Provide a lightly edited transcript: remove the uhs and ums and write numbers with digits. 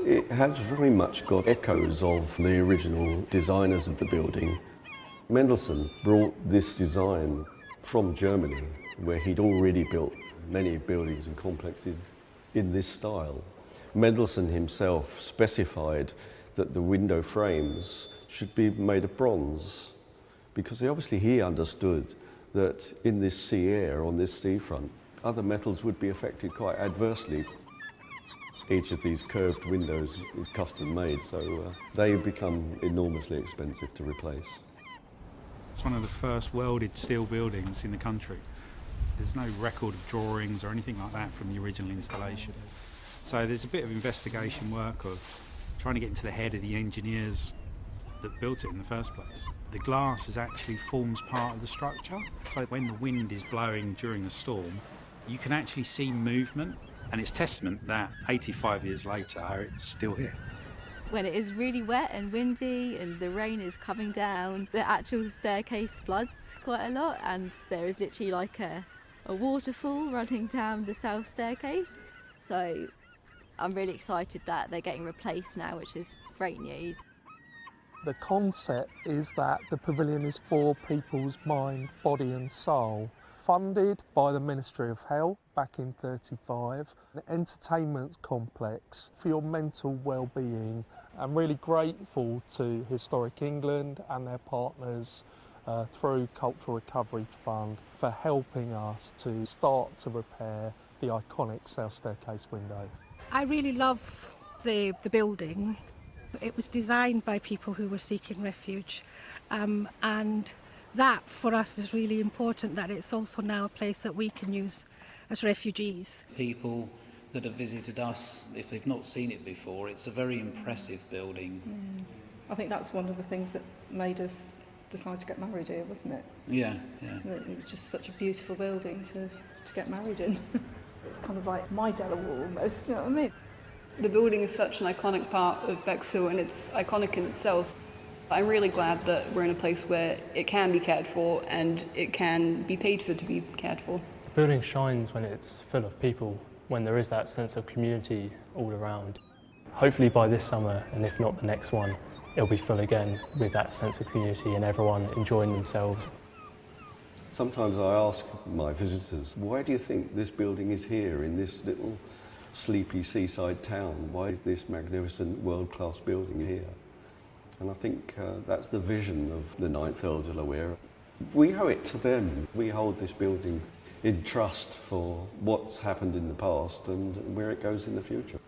It has very much got echoes of the original designers of the building. Mendelssohn brought this design from Germany, where he'd already built many buildings and complexes in this style. Mendelssohn himself specified that the window frames should be made of bronze, because obviously he understood that in this sea air, on this seafront, other metals would be affected quite adversely. Each of these curved windows is custom made, so they become enormously expensive to replace. It's one of the first welded steel buildings in the country. There's no record of drawings or anything like that from the original installation. So there's a bit of investigation work of trying to get into the head of the engineers that built it in the first place. The glass actually forms part of the structure, so when the wind is blowing during the storm, you can actually see movement, and it's testament that 85 years later it's still here. When it is really wet and windy and the rain is coming down, the actual staircase floods quite a lot, and there is literally like a waterfall running down the south staircase. So I'm really excited that they're getting replaced now, which is great news. The concept is that the pavilion is for people's mind, body and soul. Funded by the Ministry of Health back in '35, an entertainment complex for your mental well-being. I'm really grateful to Historic England and their partners through Cultural Recovery Fund for helping us to start to repair the iconic south staircase window. I really love the building. It was designed by people who were seeking refuge, and that for us is really important, that it's also now a place that we can use as refugees. People that have visited us, if they've not seen it before, it's a very impressive building. I think that's one of the things that made us decide to get married here, wasn't it? Yeah. It was just such a beautiful building to get married in. It's kind of like my Delaware almost, you know what I mean? The building is such an iconic part of Bexhill, and it's iconic in itself. I'm really glad that we're in a place where it can be cared for and it can be paid for to be cared for. The building shines when it's full of people, when there is that sense of community all around. Hopefully by this summer, and if not the next one, it'll be full again with that sense of community and everyone enjoying themselves. Sometimes I ask my visitors, why do you think this building is here in this little sleepy seaside town? Why is this magnificent world-class building here? And I think that's the vision of the 9th Earl de Delaware. We owe it to them. We hold this building in trust for what's happened in the past and where it goes in the future.